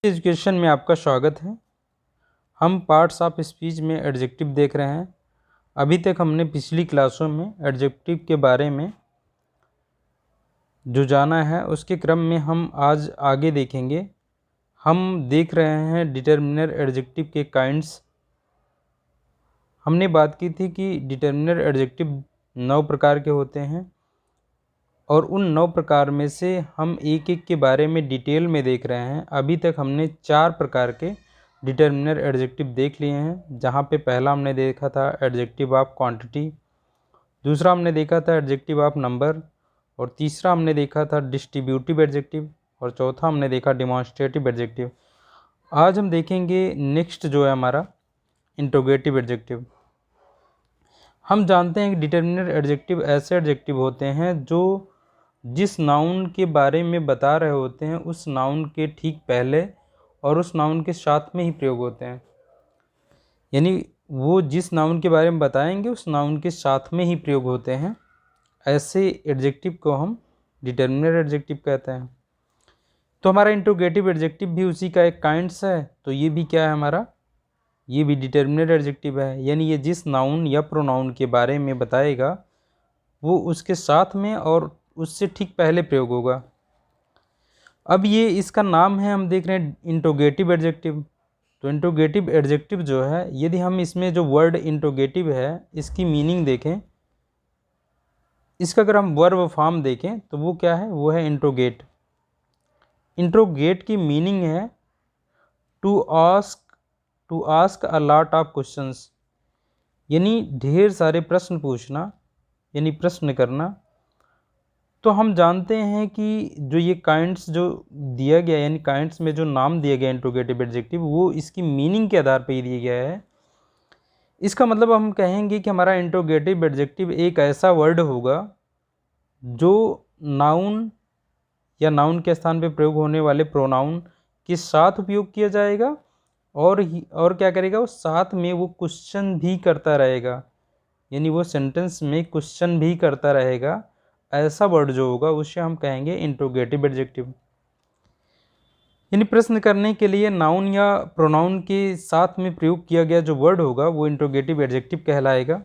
Education में आपका स्वागत है। हम पार्ट्स ऑफ स्पीच में एडजेक्टिव देख रहे हैं। अभी तक हमने पिछली क्लासों में एडजेक्टिव के बारे में जो जाना है उसके क्रम में हम आज आगे देखेंगे। हम देख रहे हैं डिटर्मिनर एडजेक्टिव के काइंड्स। हमने बात की थी कि डिटर्मिनर एडजेक्टिव 9 प्रकार के होते हैं और उन 9 प्रकार में से हम एक एक के बारे में डिटेल में देख रहे हैं। अभी तक हमने 4 प्रकार के डिटर्मिनर एडजेक्टिव देख लिए हैं, जहाँ पे पहला हमने देखा था एडजेक्टिव ऑफ क्वांटिटी, दूसरा हमने देखा था एडजेक्टिव ऑफ नंबर, और तीसरा हमने देखा था डिस्ट्रीब्यूटिव एडजेक्टिव, और चौथा हमने देखा डिमॉन्स्ट्रेटिव एडजेक्टिव। आज हम देखेंगे नेक्स्ट जो है हमारा इंट्रोगेटिव एडजेक्टिव। हम जानते हैं कि डिटर्मिनर एडजेक्टिव ऐसे एडजेक्टिव होते हैं जो जिस नाउन के बारे में बता रहे होते हैं उस नाउन के ठीक पहले और उस नाउन के साथ में ही प्रयोग होते हैं। यानी वो जिस नाउन के बारे में बताएंगे उस नाउन के साथ में ही प्रयोग होते हैं। ऐसे एडजेक्टिव को हम डिटर्मिनर एडजेक्टिव कहते हैं। तो हमारा इंट्रोगेटिव एडजेक्टिव भी उसी का एक काइंड्स है। तो ये भी क्या है हमारा, ये भी डिटर्मिनर एडजेक्टिव है। यानी ये जिस नाउन या प्रोनाउन के बारे में बताएगा वो उसके साथ में और उससे ठीक पहले प्रयोग होगा। अब ये इसका नाम है, हम देख रहे हैं इंट्रोगेटिव एडजेक्टिव। तो इंट्रोगेटिव एडजेक्टिव जो है, यदि हम इसमें जो वर्ड इंट्रोगेटिव है इसकी मीनिंग देखें, इसका अगर हम वर्ब फॉर्म देखें तो वो क्या है, वो है इंट्रोगेट। इंट्रोगेट की मीनिंग है to ask a lot of questions, यानी ढेर सारे प्रश्न पूछना, यानी प्रश्न करना। तो हम जानते हैं कि जो ये काइंड्स जो दिया गया, यानी काइंड्स में जो नाम दिया गया इंट्रोगेटिव एडजेक्टिव, वो इसकी मीनिंग के आधार पर ही दिया गया है। इसका मतलब हम कहेंगे कि हमारा इंट्रोगेटिव एडजेक्टिव एक ऐसा वर्ड होगा जो नाउन या नाउन के स्थान पे प्रयोग होने वाले प्रोनाउन के साथ उपयोग किया जाएगा और क्या करेगा, वो साथ में वो क्वेश्चन भी करता रहेगा, यानी वो सेंटेंस में क्वेश्चन भी करता रहेगा। ऐसा वर्ड जो होगा उसे हम कहेंगे इंट्रोगेटिव एडजेक्टिव। यानी प्रश्न करने के लिए नाउन या प्रोनाउन के साथ में प्रयोग किया गया जो वर्ड होगा वो इंट्रोगेटिव एडजेक्टिव कहलाएगा।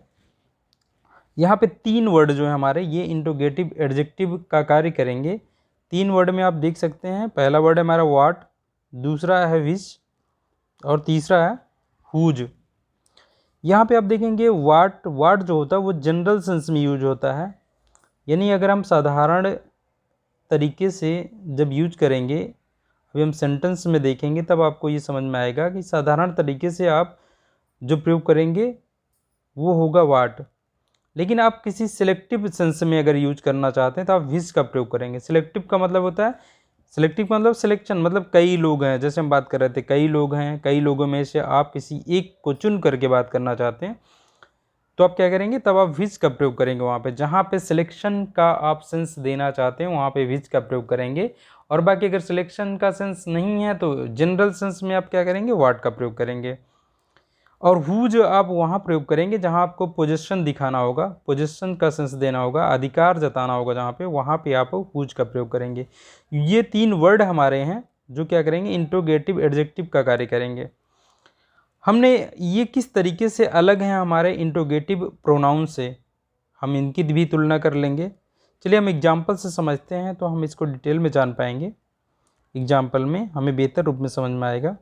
यहाँ पे 3 वर्ड जो है हमारे, ये इंट्रोगेटिव एडजेक्टिव का कार्य करेंगे। 3 वर्ड में आप देख सकते हैं। पहला वर्ड है हमारा व्हाट, दूसरा है विच और तीसरा है हुज। यहाँ पे आप देखेंगे व्हाट जो होता है वो जनरल सेंस में यूज होता है। यानी अगर हम साधारण तरीके से जब यूज करेंगे, अभी हम सेंटेंस में देखेंगे तब आपको ये समझ में आएगा कि साधारण तरीके से आप जो प्रयोग करेंगे वो होगा व्हाट। लेकिन आप किसी सिलेक्टिव सेंस में अगर यूज करना चाहते हैं तो आप विच का प्रयोग करेंगे। सिलेक्टिव का मतलब होता है, सिलेक्टिव का मतलब सिलेक्शन, मतलब कई लोग हैं, जैसे हम बात कर रहे थे कई लोग हैं, कई लोगों में से आप किसी एक को चुन करके बात करना चाहते हैं तो आप क्या करेंगे, तब आप विच का प्रयोग करेंगे। वहाँ पे जहाँ पे सिलेक्शन का आप सेंस देना चाहते हैं वहाँ पे विच का प्रयोग करेंगे। और बाकी अगर सिलेक्शन का सेंस नहीं है तो जनरल सेंस में आप क्या करेंगे, व्हाट का प्रयोग करेंगे। और हुज आप वहाँ प्रयोग करेंगे जहाँ आपको पोजीशन दिखाना होगा, पोजीशन का सेंस देना होगा, अधिकार जताना होगा, जहाँ पे वहाँ पे आप हुज का प्रयोग करेंगे। ये 3 वर्ड हमारे हैं जो क्या करेंगे, इंट्रोगेटिव एडजेक्टिव का कार्य करेंगे। हमने ये किस तरीके से अलग हैं हमारे इंट्रोगेटिव प्रोनाउन से, हम इनकी भी तुलना कर लेंगे। चलिए हम एग्जाम्पल से समझते हैं तो हम इसको डिटेल में जान पाएंगे। एग्जाम्पल में हमें बेहतर रूप में समझ में आएगा।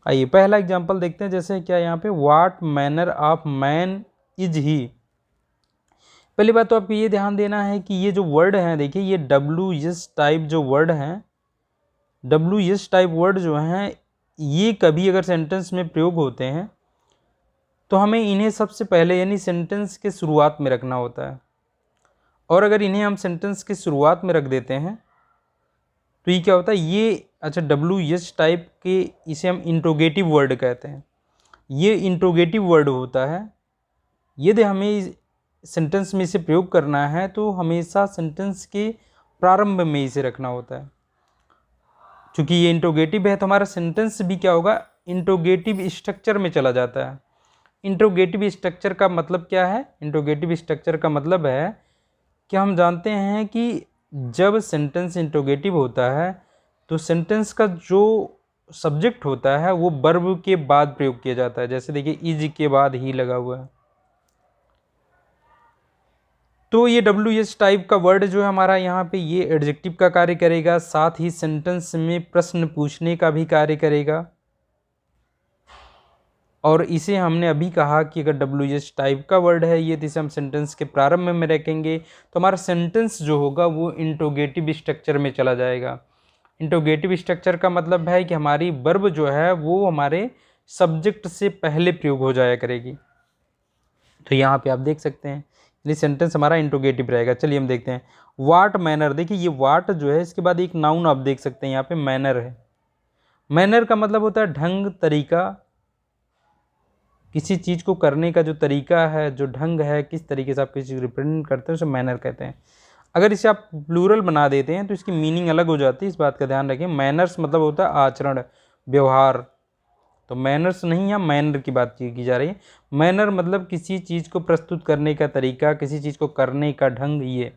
आइए पहला एग्जाम्पल देखते हैं। जैसे क्या यहाँ पे, what manner of man is he. पहली बात तो आपको ये ध्यान देना है कि ये जो वर्ड हैं, देखिए ये WS टाइप जो वर्ड हैं, WS टाइप वर्ड जो हैं, ये कभी अगर सेंटेंस में प्रयोग होते हैं तो हमें इन्हें सबसे पहले यानी सेंटेंस के शुरुआत में रखना होता है। और अगर इन्हें हम सेंटेंस के शुरुआत में रख देते हैं तो ये क्या होता है, ये अच्छा WS टाइप के, इसे हम इंट्रोगेटिव वर्ड कहते हैं। ये इंट्रोगेटिव वर्ड होता है। यदि हमें सेंटेंस में इसे प्रयोग करना है तो हमेशा सेंटेंस के प्रारंभ में इसे रखना होता है। चूँकि ये इंट्रोगेटिव है तो हमारा सेंटेंस भी क्या होगा, इंट्रोगेटिव स्ट्रक्चर में चला जाता है। इंट्रोगेटिव स्ट्रक्चर का मतलब क्या है, इंट्रोगेटिव स्ट्रक्चर का मतलब है कि हम जानते हैं कि जब सेंटेंस इंट्रोगेटिव होता है तो सेंटेंस का जो सब्जेक्ट होता है वो वर्ब के बाद प्रयोग किया जाता है। जैसे देखिए इज के बाद ही लगा हुआ है, तो ये WH टाइप का वर्ड जो है हमारा यहाँ पे ये एडजेक्टिव का कार्य करेगा, साथ ही सेंटेंस में प्रश्न पूछने का भी कार्य करेगा। और इसे हमने अभी कहा कि अगर WH टाइप का वर्ड है ये, तो इसे हम सेंटेंस के प्रारंभ में रखेंगे तो हमारा सेंटेंस जो होगा वो इंट्रोगेटिव स्ट्रक्चर में चला जाएगा। इंट्रोगेटिव स्ट्रक्चर का मतलब है कि हमारी वर्ब जो है वो हमारे सब्जेक्ट से पहले प्रयोग हो जाया करेगी। तो यहाँ पे आप देख सकते हैं ये सेंटेंस हमारा इंट्रोगेटिव रहेगा। चलिए हम देखते हैं वाट मैनर। देखिए ये वाट जो है इसके बाद एक नाउन आप देख सकते हैं यहाँ पे मैनर है। मैनर का मतलब होता है ढंग, तरीका, किसी चीज़ को करने का जो तरीका है, जो ढंग है, किस तरीके से आप किसी चीज़ को रिप्रेजेंट करते हैं उसे मैनर कहते हैं। अगर इसे आप प्लूरल बना देते हैं तो इसकी मीनिंग अलग हो जाती है, इस बात का ध्यान रखें। मैनर्स मतलब होता है आचरण, व्यवहार। तो मैनर्स नहीं, यहाँ मैनर की बात की जा रही है। मैनर मतलब किसी चीज़ को प्रस्तुत करने का तरीका, किसी चीज़ को करने का ढंग। ये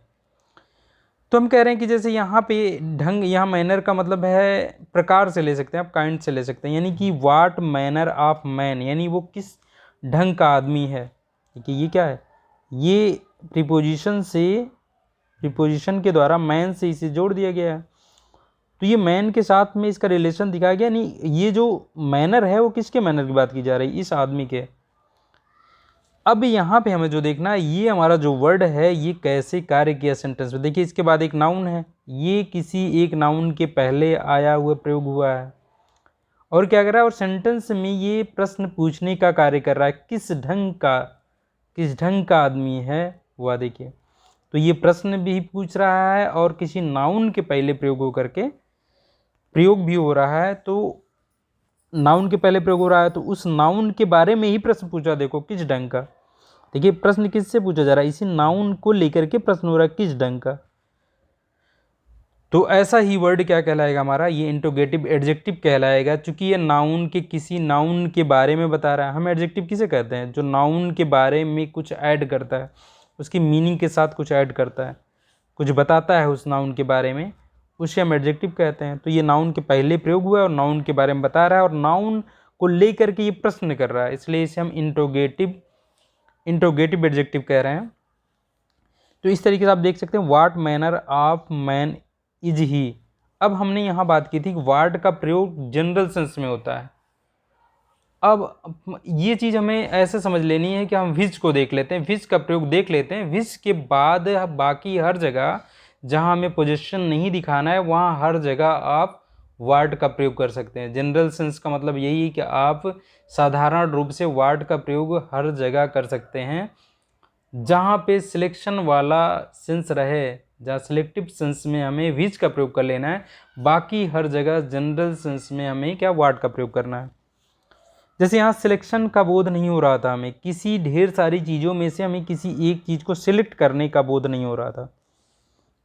तो हम कह रहे हैं कि जैसे यहाँ पे ढंग, यहाँ मैनर का मतलब है प्रकार से ले सकते हैं आप, काइंड से ले सकते हैं, यानी कि वाट मैनर ऑफ मैन, यानी वो किस ढंग का आदमी है। कि ये क्या है, ये प्रीपोजिशन से, प्रीपोजिशन के द्वारा मैन से इसे जोड़ दिया गया है। तो ये मैन के साथ में इसका रिलेशन दिखाया गया। नहीं, ये जो मैनर है वो किसके मैनर की बात की जा रही है, इस आदमी के। अब यहाँ पे हमें जो देखना है ये हमारा जो वर्ड है ये कैसे कार्य किया सेंटेंस में। देखिए इसके बाद एक नाउन है, ये किसी एक नाउन के पहले आया हुआ प्रयोग हुआ है और क्या कर रहा है, और सेंटेंस में ये प्रश्न पूछने का कार्य कर रहा है, किस ढंग का आदमी है वह। देखिए तो ये प्रश्न भी पूछ रहा है और किसी नाउन के पहले प्रयोग होकर के प्रयोग भी हो रहा है। तो नाउन के पहले प्रयोग हो रहा है तो उस नाउन के बारे में ही प्रश्न पूछा। देखो किस ढंग का, देखिए प्रश्न किससे पूछा जा रहा है, इसी नाउन को लेकर के प्रश्न हो रहा है, किस ढंग का। तो ऐसा ही वर्ड क्या कहलाएगा हमारा, ये इंट्रोगेटिव एडजेक्टिव कहलाएगा। चूंकि ये नाउन के किसी नाउन के बारे में बता रहा है। हम एडजेक्टिव किसे कहते हैं, जो नाउन के बारे में कुछ ऐड करता है, उसकी मीनिंग के साथ कुछ ऐड करता है, कुछ बताता है उस नाउन के बारे में, उसे हम एडजेक्टिव कहते हैं। तो ये नाउन के पहले प्रयोग हुआ है और नाउन के बारे में बता रहा है और नाउन को लेकर के ये प्रश्न कर रहा है, इसलिए इसे हम इंट्रोगेटिव एडजेक्टिव कह रहे हैं। तो इस तरीके से आप देख सकते हैं what manner of man is he. अब हमने यहाँ बात की थी कि व्हाट का प्रयोग जनरल सेंस में होता है। अब ये चीज़ हमें ऐसे समझ लेनी है कि हम विच को देख लेते हैं, विच का प्रयोग देख लेते हैं। विच के बाद बाकी हर जगह जहाँ हमें पोजीशन नहीं दिखाना है वहाँ हर जगह आप व्हाट का प्रयोग कर सकते हैं। जनरल सेंस का मतलब यही है कि आप साधारण रूप से व्हाट का प्रयोग हर जगह कर सकते हैं। जहाँ पे सिलेक्शन वाला सेंस रहे, जहाँ सिलेक्टिव सेंस में हमें विच का प्रयोग कर लेना है, बाकी हर जगह जनरल सेंस में हमें क्या व्हाट का प्रयोग करना है। जैसे यहाँ सिलेक्शन का बोध नहीं हो रहा था, हमें किसी ढेर सारी चीज़ों में से हमें किसी एक चीज़ को सिलेक्ट करने का बोध नहीं हो रहा था।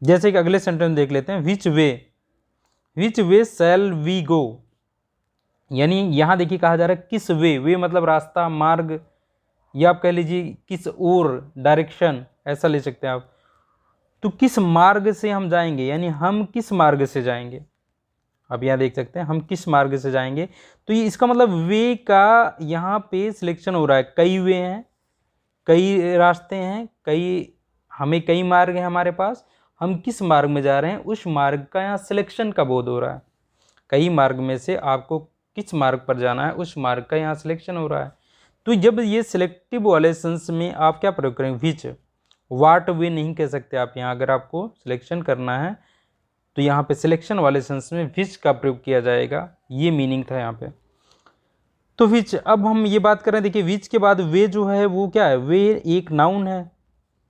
जैसे कि अगले सेंटेंस देख लेते हैं, विच वे शैल वी गो, यानी यहाँ देखिए कहा जा रहा है किस वे मतलब रास्ता, मार्ग, या आप कह लीजिए किस ओर, डायरेक्शन, ऐसा ले सकते हैं आप। तो किस मार्ग से हम जाएंगे, यानी हम किस मार्ग से जाएंगे। अब यहाँ देख सकते हैं हम किस मार्ग से जाएंगे, तो ये इसका मतलब वे का यहाँ पे सिलेक्शन हो रहा है। कई वे हैं, कई रास्ते हैं, कई मार्ग हैं हमारे पास, हम किस मार्ग में जा रहे हैं उस मार्ग का यहाँ सिलेक्शन का बोध हो रहा है। कई मार्ग में से आपको किस मार्ग पर जाना है उस मार्ग का यहाँ सिलेक्शन हो रहा है। तो जब ये सिलेक्टिव वाले सेंस में आप क्या प्रयोग करेंगे, विच, वाट वे नहीं कह सकते आप यहाँ। अगर आपको सिलेक्शन करना है तो यहाँ पे सिलेक्शन वाले सेंस में विच का प्रयोग किया जाएगा, ये मीनिंग था यहाँ पे। तो विच, अब हम ये बात कर रहे हैं, देखिए विच के बाद वे जो है वो क्या है, वे एक नाउन है।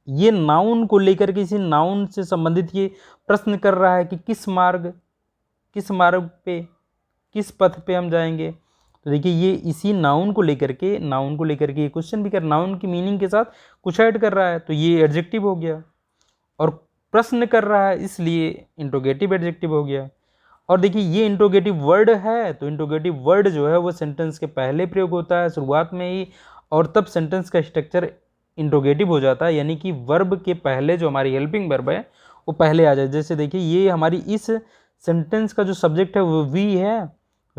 ये नाउन को लेकर किसी नाउन से संबंधित ये प्रश्न कर रहा है कि किस मार्ग पे, किस पथ पे हम जाएंगे। तो देखिए ये इसी नाउन को लेकर के ये क्वेश्चन भी कर, नाउन की मीनिंग के साथ कुछ ऐड कर रहा है, तो ये एडजेक्टिव हो गया। और प्रश्न कर रहा है इसलिए इंट्रोगेटिव एडजेक्टिव हो गया। और देखिए ये इंट्रोगेटिव वर्ड है, तो इंट्रोगेटिव वर्ड जो है वो सेंटेंस के पहले प्रयोग होता है शुरुआत में ही, और तब सेंटेंस का स्ट्रक्चर इंट्रोगेटिव हो जाता है, यानी कि वर्ब के पहले जो हमारी हेल्पिंग वर्ब है वो पहले आ जाए। जैसे देखिए ये हमारी इस सेंटेंस का जो सब्जेक्ट है वो वी है,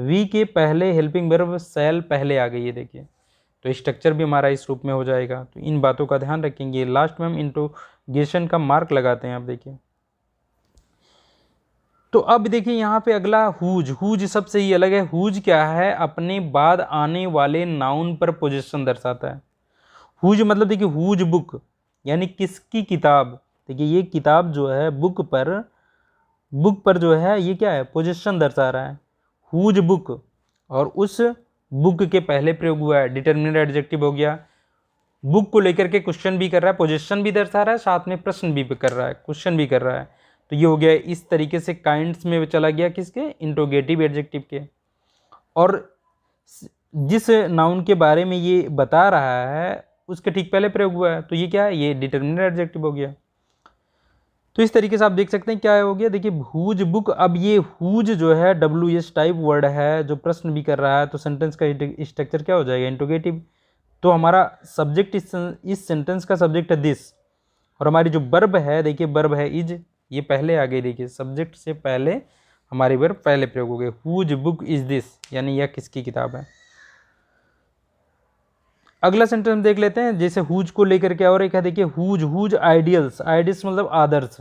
वी के पहले हेल्पिंग वर्ब शैल पहले आ गई है, देखिए, तो स्ट्रक्चर भी हमारा इस रूप में हो जाएगा। तो इन बातों का ध्यान रखेंगे। लास्ट में हम इंट्रोगेशन का मार्क लगाते हैं, आप देखिए। तो अब देखिए यहाँ पे अगला हुज सबसे ही अलग है। हुज क्या है, अपने बाद आने वाले नाउन पर पोजीशन दर्शाता है। हुज मतलब देखिए हुज बुक, यानी किसकी किताब। देखिए ये किताब जो है बुक पर जो है ये क्या है, पोजीशन दर्शा रहा है, हुज बुक। और उस बुक के पहले प्रयोग हुआ है डिटरमिनेट एडजेक्टिव हो गया। बुक को लेकर के क्वेश्चन भी कर रहा है, पोजीशन भी दर्शा रहा है, साथ में प्रश्न भी कर रहा है, क्वेश्चन भी कर रहा है। तो ये हो गया इस तरीके से काइंड्स में चला गया, किसके, इंट्रोगेटिव एडजेक्टिव के। और जिस नाउन के बारे में ये बता रहा है उसके ठीक पहले प्रयोग हुआ है, तो ये क्या है, ये डिटरमिनेट एडजेक्टिव हो गया। तो इस तरीके से आप देख सकते हैं क्या हो गया, देखिए हुज बुक। अब ये हुज जो है WS टाइप वर्ड है जो प्रश्न भी कर रहा है, तो सेंटेंस का स्ट्रक्चर क्या हो जाएगा, इंट्रोगेटिव। तो हमारा सब्जेक्ट इस सेंटेंस का सब्जेक्ट है दिस, और हमारी जो वर्ब है, देखिए वर्ब है इज, ये पहले आ गई, देखिए सब्जेक्ट से पहले हमारी वर्ब पहले प्रयोग हो गई। हुज बुक इज दिस, यानी यह किसकी किताब है। अगला सेंटेंस देख लेते हैं, जैसे हुज को लेकर के और एक है, देखिए हुज आइडियल्स। आइडियल्स मतलब आदर्श,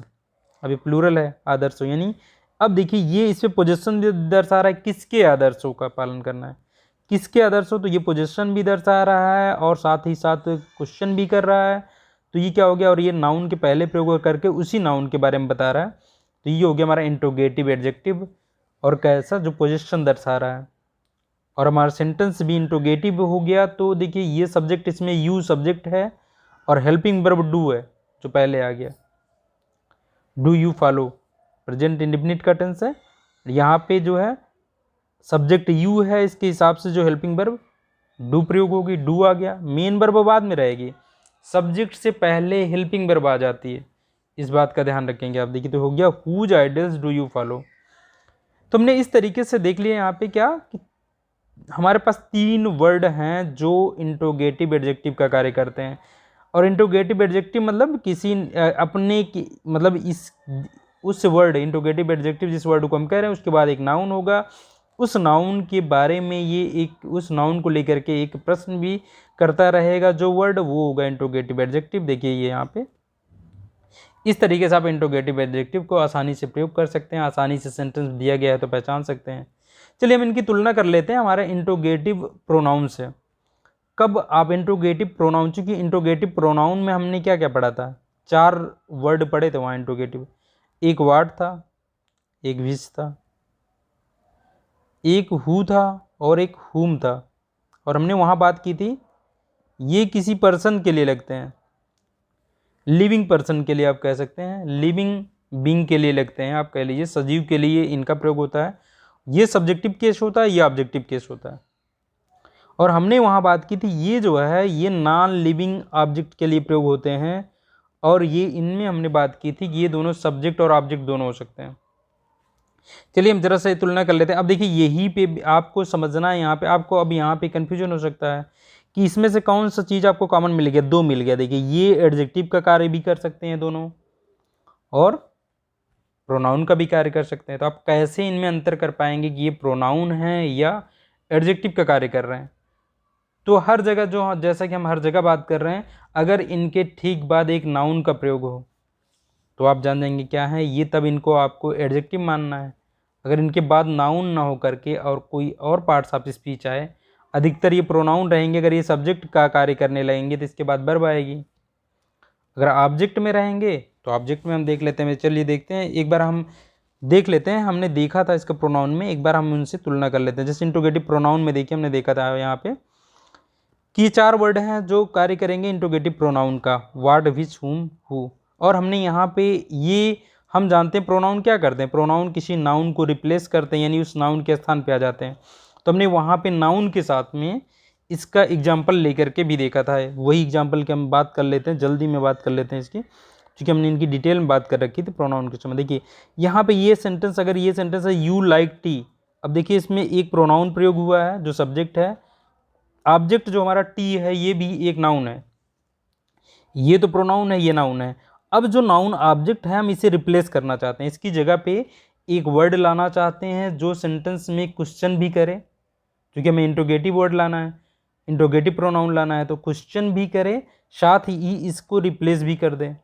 अभी प्लूरल है आदर्शों, यानी अब देखिए ये इस पे पोजीशन दर्शा रहा है, किसके आदर्शों का पालन करना है, किसके आदर्शों। तो ये पोजीशन भी दर्शा रहा है और साथ ही साथ क्वेश्चन भी कर रहा है। तो ये क्या हो गया, और ये नाउन के पहले प्रयोग करके उसी नाउन के बारे में बता रहा है। तो ये हो गया हमारा इंट्रोगेटिव एडजेक्टिव, और कैसा, जो पोजीशन दर्शा रहा है। और हमारा सेंटेंस भी इंट्रोगेटिव हो गया। तो देखिए ये सब्जेक्ट, इसमें यू सब्जेक्ट है और हेल्पिंग वर्ब डू है जो पहले आ गया, do you follow, present indefinite का टेंस है। यहाँ पे जो है सब्जेक्ट यू है, इसके हिसाब से जो हेल्पिंग वर्ब डू प्रयोग होगी, डू आ गया। मेन वर्ब बाद में रहेगी, सब्जेक्ट से पहले हेल्पिंग वर्ब आ जाती है, इस बात का ध्यान रखेंगे आप। देखिए तो हो गया whose ideals do you follow. तो हमने इस तरीके से देख लिया यहाँ पे क्या कि हमारे पास 3 वर्ड हैं जो इंट्रोगेटिव एडजेक्टिव का कार्य करते हैं। और इंट्रोगेटिव एडजेक्टिव मतलब किसी अपने की, मतलब इस उस वर्ड, इंट्रोगेटिव एडजेक्टिव जिस वर्ड को हम कह रहे हैं उसके बाद एक नाउन होगा, उस नाउन के बारे में ये एक, उस नाउन को लेकर के एक प्रश्न भी करता रहेगा, जो वर्ड वो होगा इंट्रोगेटिव एडजेक्टिव। देखिए ये यहाँ पे इस तरीके से आप इंट्रोगेटिव एडजेक्टिव को आसानी से प्रयोग कर सकते हैं, आसानी से सेंटेंस दिया गया है तो पहचान सकते हैं। चलिए हम इनकी तुलना कर लेते हैं हमारे इंट्रोगेटिव प्रोनाउन से। कब आप इंट्रोगेटिव प्रोनाउन, चूंकि इंट्रोगेटिव प्रोनाउन में हमने क्या क्या पढ़ा था, 4 वर्ड पढ़े थे वहाँ इंट्रोगेटिव। एक वाट था, एक विच था, एक हु था और एक हुम था। और हमने वहाँ बात की थी ये किसी पर्सन के लिए लगते हैं, लिविंग पर्सन के लिए आप कह सकते हैं, लिविंग बीइंग के लिए लगते हैं, आप कह लीजिए सजीव के लिए इनका प्रयोग होता है। ये सब्जेक्टिव केस होता है, ये ऑब्जेक्टिव केस होता है। और हमने वहाँ बात की थी ये जो है ये नॉन लिविंग ऑब्जेक्ट के लिए प्रयोग होते हैं, और ये इनमें हमने बात की थी कि ये दोनों सब्जेक्ट और ऑब्जेक्ट दोनों हो सकते हैं। चलिए हम जरा सा तुलना कर लेते हैं। अब देखिए यही पे आपको समझना है, यहाँ पे आपको अब यहाँ पे कन्फ्यूजन हो सकता है कि इसमें से कौन सा चीज़ आपको कॉमन मिल गया, 2 मिल गया। देखिए ये एडजेक्टिव का कार्य भी कर सकते हैं दोनों, और प्रोनाउन का भी कार्य कर सकते हैं। तो आप कैसे इनमें अंतर कर पाएंगे कि ये प्रोनाउन है या एडजेक्टिव का कार्य कर रहे हैं। तो हर जगह जो, जैसा कि हम हर जगह बात कर रहे हैं, अगर इनके ठीक बाद एक नाउन का प्रयोग हो तो आप जान जाएंगे क्या है ये, तब इनको आपको एडजेक्टिव मानना है। अगर इनके बाद नाउन ना हो करके और कोई और पार्ट्स ऑफ स्पीच आए, अधिकतर ये प्रोनाउन रहेंगे। अगर ये सब्जेक्ट का कार्य करने लगेंगे तो इसके बाद वर्ब आएगी। अगर ऑब्जेक्ट में रहेंगे तो ऑब्जेक्ट में हम देख लेते हैं। चलिए देखते हैं, एक बार हम देख लेते हैं, हमने देखा था इसका प्रोनाउन में, एक बार हम उनसे तुलना कर लेते हैं। जैसे इंट्रोगेटिव प्रोनाउन में देखिए हमने देखा था यहाँ पे कि 4 वर्ड हैं जो कार्य करेंगे इंट्रोगेटिव प्रोनाउन का, व्हाट, विच, हुम, हु। और हमने यहाँ पे ये हम जानते हैं प्रोनाउन क्या करते हैं, प्रोनाउन किसी नाउन को रिप्लेस करते हैं, यानी उस नाउन के स्थान पे आ जाते हैं। तो हमने वहाँ पे नाउन के साथ में इसका एग्जाम्पल लेकर के भी देखा था। वही एग्जाम्पल की हम बात कर लेते हैं, जल्दी में बात कर लेते हैं इसकी, क्योंकि हमने इनकी डिटेल में बात कर रखी थी प्रोनाउन के समय। देखिए यहाँ पे ये सेंटेंस, अगर ये सेंटेंस है यू लाइक टी, अब देखिए इसमें एक प्रोनाउन प्रयोग हुआ है जो सब्जेक्ट है, ऑब्जेक्ट जो हमारा टी है ये भी एक नाउन है, ये तो प्रोनाउन है, ये नाउन है। अब जो नाउन ऑब्जेक्ट है हम इसे रिप्लेस करना चाहते हैं, इसकी जगह पे एक वर्ड लाना चाहते हैं जो सेंटेंस में क्वेश्चन भी करे, क्योंकि हमें इंट्रोगेटिव वर्ड लाना है, इंट्रोगेटिव प्रोनाउन लाना है, तो क्वेश्चन भी करे साथ ही इसको रिप्लेस भी कर दे।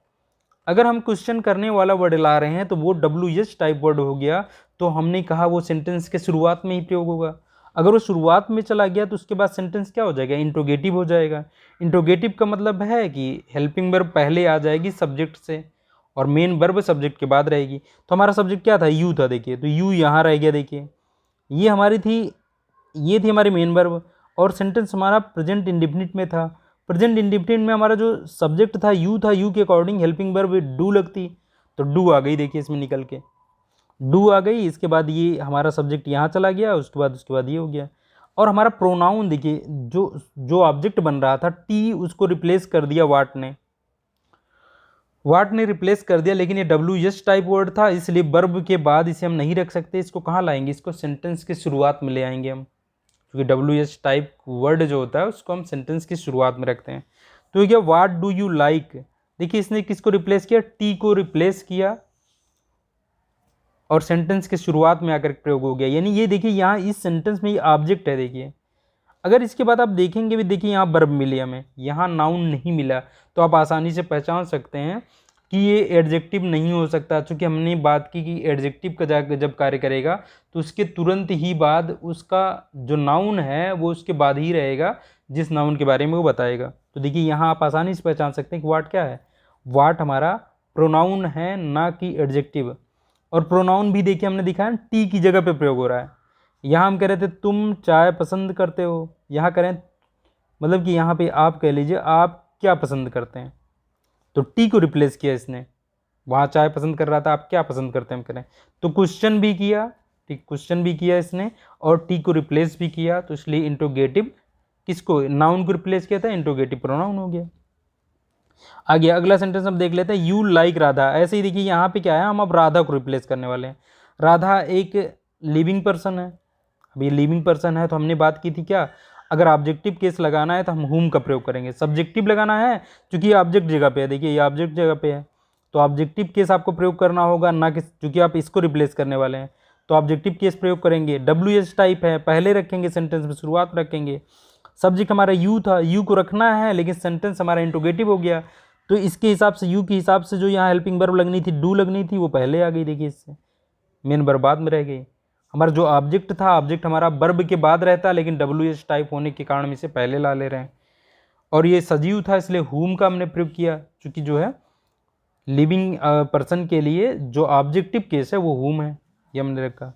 अगर हम क्वेश्चन करने वाला वर्ड ला रहे हैं तो वो WH टाइप वर्ड हो गया, तो हमने कहा वो सेंटेंस के शुरुआत में ही प्रयोग होगा। अगर वो शुरुआत में चला गया तो उसके बाद सेंटेंस क्या हो जाएगा, इंट्रोगेटिव हो जाएगा। इंट्रोगेटिव का मतलब है कि हेल्पिंग वर्ब पहले आ जाएगी सब्जेक्ट से और मेन वर्ब सब्जेक्ट के बाद रहेगी। तो हमारा सब्जेक्ट क्या था, यू था, देखिए तो यू यहाँ रह गया, देखिए ये हमारी थी, ये थी हमारी मेन वर्ब और सेंटेंस हमारा प्रेजेंट इंडेफिनिट में था। प्रेजेंट इंडेफिनिट में हमारा जो सब्जेक्ट था यू के अकॉर्डिंग हेल्पिंग वर्ब डू लगती, तो डू आ गई, देखिए इसमें निकल के डू आ गई। इसके बाद ये हमारा सब्जेक्ट यहाँ चला गया, उसके बाद ये हो गया। और हमारा प्रोनाउन देखिए, जो ऑब्जेक्ट बन रहा था टी, उसको रिप्लेस कर दिया वाट ने रिप्लेस कर दिया, लेकिन ये WH टाइप वर्ड था, इसलिए वर्ब के बाद इसे हम नहीं रख सकते। इसको कहाँ लाएंगे, इसको सेंटेंस की शुरुआत में ले आएंगे हम, क्योंकि WH टाइप वर्ड जो होता है उसको हम सेंटेंस की शुरुआत में रखते हैं। तो ये क्या, व्हाट डू यू लाइक, देखिए इसने किसको रिप्लेस किया, टी को रिप्लेस किया और सेंटेंस के शुरुआत में आकर प्रयोग हो गया। यानी ये देखिए यहाँ इस सेंटेंस में ये ऑब्जेक्ट है, देखिए अगर इसके बाद आप देखेंगे भी, देखिए यहाँ वर्ब मिली हमें, यहाँ नाउन नहीं मिला, तो आप आसानी से पहचान सकते हैं कि ये एडजेक्टिव नहीं हो सकता, क्योंकि हमने बात की कि एडजेक्टिव का जब कार्य करेगा तो उसके तुरंत ही बाद उसका जो नाउन है वो उसके बाद ही रहेगा जिस नाउन के बारे में वो बताएगा। तो देखिए यहाँ आप आसानी से पहचान सकते हैं कि वाट क्या है, वाट हमारा प्रोनाउन है, ना कि एडजेक्टिव। और प्रोनाउन भी देखिए हमने दिखाया टी की जगह पे प्रयोग हो रहा है। यहाँ हम कह रहे थे तुम चाय पसंद करते हो, यहाँ करें मतलब कि यहाँ पे आप कह लीजिए आप क्या पसंद करते हैं, तो टी को रिप्लेस किया इसने, वहाँ चाय पसंद कर रहा था, आप क्या पसंद करते हैं हम करें, तो क्वेश्चन भी किया, ठीक क्वेश्चन भी किया इसने और टी को रिप्लेस भी किया, तो इसलिए इंट्रोगेटिव किसको, नाउन को रिप्लेस किया था, इंट्रोगेटिव प्रोनाउन हो गया। आगे अगला सेंटेंस हम देख लेते हैं, यू लाइक राधा। ऐसे ही देखिए यहाँ पे क्या है, हम अब राधा को रिप्लेस करने वाले हैं। राधा एक लिविंग पर्सन है, अभी लिविंग पर्सन है तो हमने बात की थी क्या, अगर ऑब्जेक्टिव केस लगाना है तो हम हुम का प्रयोग करेंगे। सब्जेक्टिव लगाना है क्योंकि ऑब्जेक्ट जगह पे है, देखिए ये ऑब्जेक्ट जगह पे है, तो ऑब्जेक्टिव केस आपको प्रयोग करना होगा, ना कि क्योंकि आप इसको रिप्लेस करने वाले हैं तो ऑब्जेक्टिव केस प्रयोग करेंगे। WH टाइप है, पहले रखेंगे सेंटेंस में, शुरुआत में रखेंगे। सब्जेक्ट हमारा यू था, यू को रखना है, लेकिन सेंटेंस हमारा इंट्रोगेटिव हो गया, तो इसके हिसाब से यू के हिसाब से जो यहाँ हेल्पिंग वर्ब लगनी थी, डू लगनी थी, वो पहले आ गई, देखिए इससे मेन वर्ब बाद में रह गई। हमारा जो ऑब्जेक्ट था, ऑब्जेक्ट हमारा वर्ब के बाद रहता, लेकिन WH टाइप होने के कारण इसे पहले ला ले रहे हैं। और ये सजीव था इसलिए हुम का हमने प्रयोग किया, क्योंकि जो है लिविंग पर्सन के लिए जो ऑब्जेक्टिव केस है वो हुम है, ये हमने रखा।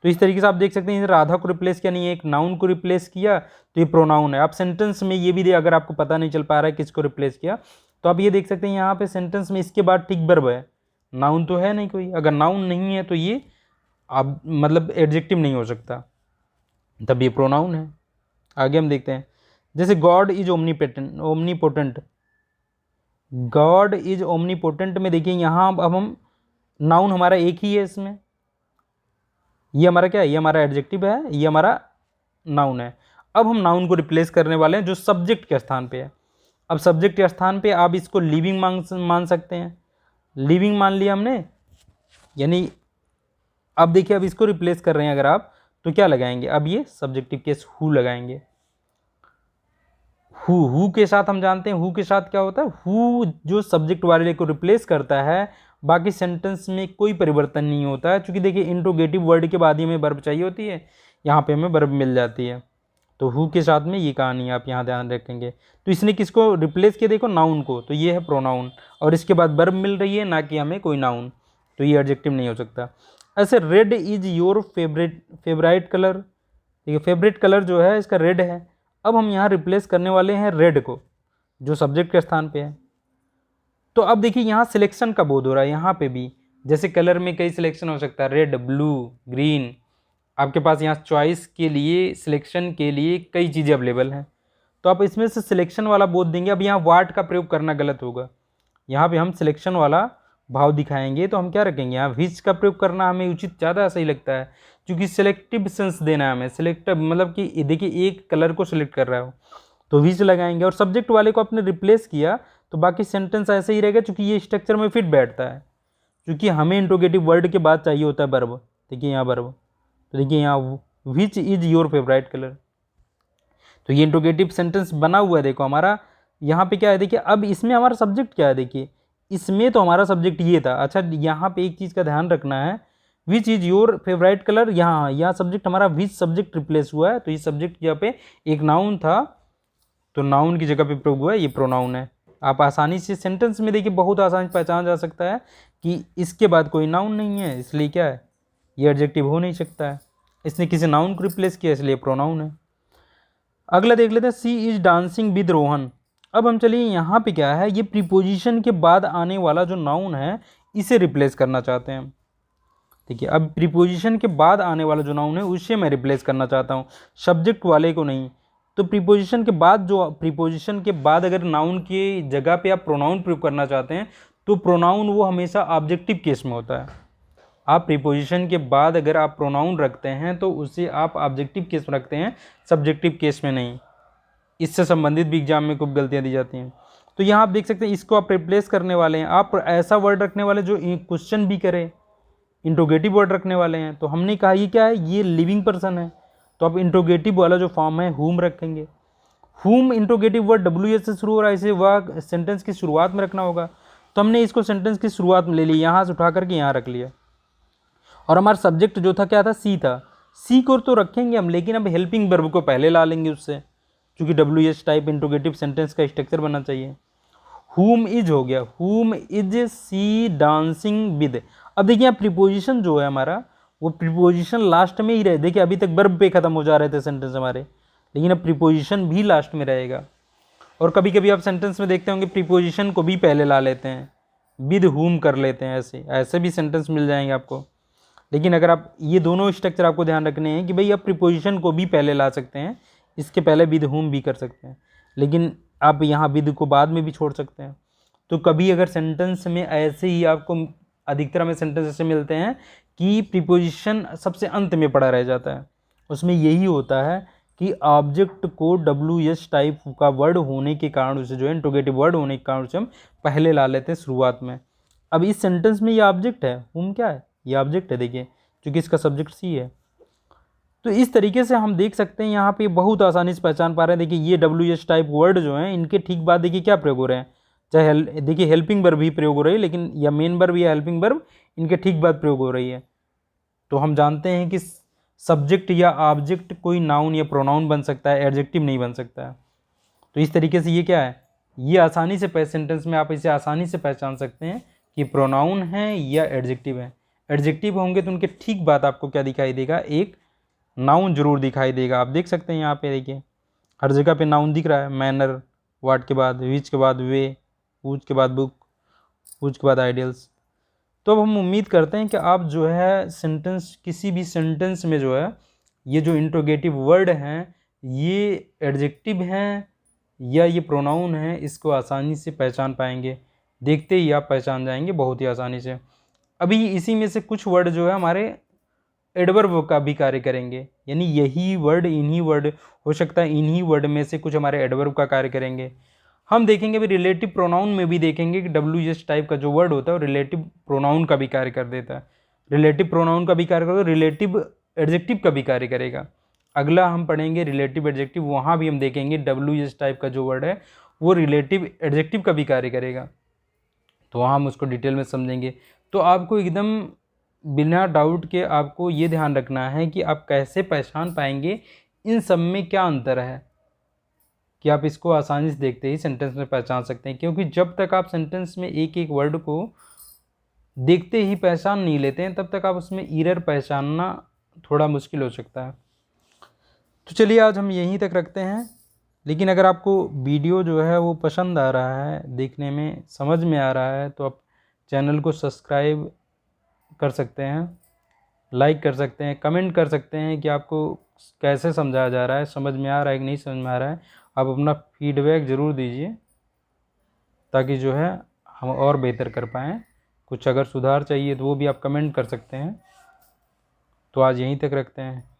तो इस तरीके से आप देख सकते हैं राधा को रिप्लेस किया, नहीं एक नाउन को रिप्लेस किया, तो ये प्रोनाउन है। आप सेंटेंस में ये भी दे, अगर आपको पता नहीं चल पा रहा है किसको रिप्लेस किया, तो आप ये देख सकते हैं यहाँ पे सेंटेंस में इसके बाद टिक वर्ब है, नाउन तो है नहीं कोई, अगर नाउन नहीं है तो ये आप मतलब एडजेक्टिव नहीं हो सकता, तब ये प्रोनाउन है। आगे हम देखते हैं, जैसे God is omnipotent, God is omnipotent में देखिए यहाँ अब हम नाउन हमारा एक ही है इसमें, ये हमारा क्या है, ये हमारा एडजेक्टिव है, ये हमारा नाउन है। अब हम नाउन को रिप्लेस करने वाले हैं जो सब्जेक्ट के स्थान पे है। अब सब्जेक्ट के स्थान पे आप इसको लिविंग मान सकते हैं, लिविंग मान लिया हमने, यानी अब देखिए अब इसको रिप्लेस कर रहे हैं अगर आप, तो क्या लगाएंगे, अब ये सब्जेक्टिव केस हु लगाएंगे। हु के साथ हम जानते हैं हु के साथ क्या होता है, हु जो सब्जेक्ट वाले को रिप्लेस करता है, बाकी सेंटेंस में कोई परिवर्तन नहीं होता है, क्योंकि देखिए इंट्रोगेटिव वर्ड के बाद ही हमें वर्ब चाहिए होती है, यहाँ पे हमें वर्ब मिल जाती है। तो हु के साथ में ये कहानी आप यहाँ ध्यान रखेंगे। तो इसने किसको रिप्लेस किया, देखो नाउन को, तो ये है प्रोनाउन, और इसके बाद वर्ब मिल रही है, ना कि हमें कोई नाउन, तो ये एडजेक्टिव नहीं हो सकता। ऐसे red is your favourite colour, देखिए फेवरेट कलर जो है इसका रेड है। अब हम यहाँ रिप्लेस करने वाले हैं रेड को, जो सब्जेक्ट के स्थान पे है। तो अब देखिए यहाँ सिलेक्शन का बोध हो रहा है, यहाँ पे भी जैसे कलर में कई सिलेक्शन हो सकता है, रेड, ब्लू, ग्रीन, आपके पास यहाँ चॉइस के लिए, सिलेक्शन के लिए कई चीज़ें अवेलेबल हैं, तो आप इसमें से सिलेक्शन वाला बोध देंगे। अब यहाँ वाट का प्रयोग करना गलत होगा, यहाँ पे हम सिलेक्शन वाला भाव दिखाएंगे, तो हम क्या रखेंगे, यहाँ विच का प्रयोग करना हमें उचित ज़्यादा सही लगता है, क्योंकि सिलेक्टिव सेंस देना है हमें। सिलेक्टिव मतलब कि देखिए एक कलर को सिलेक्ट कर रहा हो तो विच लगाएंगे, और सब्जेक्ट वाले को आपने रिप्लेस किया तो बाकी सेंटेंस ऐसे ही रहेगा, क्योंकि ये स्ट्रक्चर में फिट बैठता है, क्योंकि हमें इंट्रोगेटिव वर्ड के बाद चाहिए होता है वर्ब, देखिए यहाँ वर्ब, तो देखिए यहाँ which is your favourite colour. तो ये इंट्रोगेटिव सेंटेंस बना हुआ है, देखो हमारा यहाँ पे क्या है, देखिए अब इसमें हमारा सब्जेक्ट क्या है, देखिए इसमें तो हमारा सब्जेक्ट ये था। अच्छा यहाँ पे एक चीज़ का ध्यान रखना है, which is your favourite colour, यहाँ सब्जेक्ट हमारा विच सब्जेक्ट रिप्लेस हुआ है, तो ये सब्जेक्ट की जगह पे एक नाउन था, तो नाउन की जगह पे प्रयोग हुआ है, ये प्रोनाउन है। आप आसानी से सेंटेंस में देखिए बहुत आसानी से पहचान जा सकता है कि इसके बाद कोई नाउन नहीं है, इसलिए क्या है, ये एडजेक्टिव हो नहीं सकता है, इसने किसी नाउन को रिप्लेस किया इसलिए प्रोनाउन है। अगला देख लेते हैं, सी इज डांसिंग विद रोहन। अब हम चलिए यहाँ पे क्या है, ये प्रीपोजिशन के बाद आने वाला जो नाउन है इसे रिप्लेस करना चाहते हैं। देखिए अब प्रीपोजिशन के बाद आने वाला जो नाउन है उससे मैं रिप्लेस करना चाहता हूँ, सब्जेक्ट वाले को नहीं। तो प्रीपोजिशन के बाद प्रीपोजिशन के बाद अगर नाउन की जगह पे आप प्रोनाउन प्रयोग करना चाहते हैं तो प्रोनाउन वो हमेशा ऑब्जेक्टिव केस में होता है। आप प्रीपोजिशन के बाद अगर आप प्रोनाउन रखते हैं तो उसे आप ऑब्जेक्टिव केस में रखते हैं, सब्जेक्टिव केस में नहीं। इससे संबंधित भी एग्जाम में खूब गलतियां दी जाती हैं। तो यहाँ आप देख सकते हैं इसको आप रिप्लेस करने वाले हैं, आप ऐसा वर्ड रखने वाले जो क्वेश्चन भी करे, इंट्रोगेटिव वर्ड रखने वाले हैं। तो हमने कहा ये क्या है, ये लिविंग पर्सन है, तो आप इंट्रोगेटिव वाला जो फॉर्म है हुम रखेंगे। हुम इंट्रोगेटिव वर्ड WH से शुरू हो रहा है, इसे वह सेंटेंस की शुरुआत में रखना होगा। तो हमने इसको सेंटेंस की शुरुआत में ले लिया, यहाँ से उठा करके यहाँ रख लिया। और हमारा सब्जेक्ट जो था क्या था, सी था। सी को तो रखेंगे हम, लेकिन अब हेल्पिंग वर्ब को पहले ला लेंगे उससे, क्योंकि WH टाइप इंट्रोगेटिव सेंटेंस का स्ट्रक्चर बनना चाहिए। हुम इज हो गया, हुम इज सी डांसिंग विद। अब देखिए यहाँ प्रीपोजिशन जो है हमारा वो प्रीपोजिशन लास्ट में ही रहे। देखिए अभी तक वर्ब पे खत्म हो जा रहे थे सेंटेंस हमारे, लेकिन अब प्रीपोजिशन भी लास्ट में रहेगा। और कभी कभी आप सेंटेंस में देखते होंगे प्रीपोजिशन को भी पहले ला लेते हैं, विद हुम कर लेते हैं, ऐसे भी सेंटेंस मिल जाएंगे आपको। लेकिन अगर आप ये दोनों स्ट्रक्चर आपको ध्यान रखने हैं कि भाई आप प्रीपोजिशन को भी पहले ला सकते हैं, इसके पहले विद हुम भी कर सकते हैं, लेकिन आप यहाँ विद को बाद में भी छोड़ सकते हैं। तो कभी अगर सेंटेंस में ऐसे ही आपको अधिकतर में सेंटेंस ऐसे मिलते हैं कि प्रीपोजिशन सबसे अंत में पड़ा रह जाता है, उसमें यही होता है कि ऑब्जेक्ट को WH टाइप का वर्ड होने के कारण उसे जो है इंट्रोगेटिव वर्ड होने के कारण उसे हम पहले ला लेते हैं शुरुआत में। अब इस सेंटेंस में ये ऑब्जेक्ट है, हुम क्या है, ये ऑब्जेक्ट है, देखिए क्योंकि इसका सब्जेक्ट सी है। तो इस तरीके से हम देख सकते हैं यहाँ पे बहुत आसानी से पहचान पा रहे हैं। देखिए ये WH टाइप वर्ड जो हैं इनके ठीक बाद देखिए क्या प्रयोग हो रहे हैं, चाहे देखिए हेल्पिंग वर्ब भी प्रयोग हो रही है, लेकिन या मेन वर्ब या हेल्पिंग वर्ब इनके ठीक बाद प्रयोग हो रही है। तो हम जानते हैं कि सब्जेक्ट या ऑब्जेक्ट कोई नाउन या प्रोनाउन बन सकता है, एडजेक्टिव नहीं बन सकता है। तो इस तरीके से ये क्या है, ये आसानी से सेंटेंस में आप इसे आसानी से पहचान सकते हैं कि प्रोनाउन है या एडजेक्टिव है। एडजेक्टिव होंगे तो उनके ठीक बाद आपको क्या दिखाई देगा, एक नाउन जरूर दिखाई देगा। आप देख सकते हैं यहाँ पे देखिए हर जगह पे नाउन दिख रहा है, मैनर, वाट के बाद विच के बाद वे, वुच के बाद बुक, वुच के बाद आइडियल्स। तो अब हम उम्मीद करते हैं कि आप जो है सेंटेंस, किसी भी सेंटेंस में जो है ये जो इंट्रोगेटिव वर्ड हैं ये एडजेक्टिव हैं या ये प्रोनाउन है, इसको आसानी से पहचान पाएंगे। देखते ही आप पहचान जाएंगे बहुत ही आसानी से। अभी इसी में से कुछ वर्ड जो है हमारे एडवर्ब का भी कार्य करेंगे, यानी यही वर्ड इन्हीं वर्ड हो सकता है, इन्हीं वर्ड में से कुछ हमारे एडवर्ब का कार्य करेंगे। हम देखेंगे अभी रिलेटिव प्रोनाउन में भी देखेंगे कि WH टाइप का जो वर्ड होता है वो रिलेटिव प्रोनाउन का भी कार्य कर देता है, रिलेटिव प्रोनाउन का भी कार्य करेगा, रिलेटिव एडजेक्टिव का भी कार्य करेगा। अगला हम पढ़ेंगे रिलेटिव एडजेक्टिव, वहाँ भी हम देखेंगे WH टाइप का जो वर्ड है वो रिलेटिव एडजेक्टिव का भी कार्य करेगा, तो वहाँ हम उसको डिटेल में समझेंगे। तो आपको एकदम बिना डाउट के आपको ये ध्यान रखना है कि आप कैसे पहचान पाएंगे इन सब में क्या अंतर है, कि आप इसको आसानी से देखते ही सेंटेंस में पहचान सकते हैं। क्योंकि जब तक आप सेंटेंस में एक एक वर्ड को देखते ही पहचान नहीं लेते हैं तब तक आप उसमें एरर पहचानना थोड़ा मुश्किल हो सकता है। तो चलिए आज हम यहीं तक रखते हैं। लेकिन अगर आपको वीडियो जो है वो पसंद आ रहा है, देखने में समझ में आ रहा है, तो आप चैनल को सब्सक्राइब कर सकते हैं, लाइक कर सकते हैं, कमेंट कर सकते हैं कि आपको कैसे समझाया जा रहा है, समझ में आ रहा है कि नहीं समझ में आ रहा है। आप अपना फीडबैक ज़रूर दीजिए ताकि जो है हम और बेहतर कर पाएँ। कुछ अगर सुधार चाहिए तो वो भी आप कमेंट कर सकते हैं। तो आज यहीं तक रखते हैं।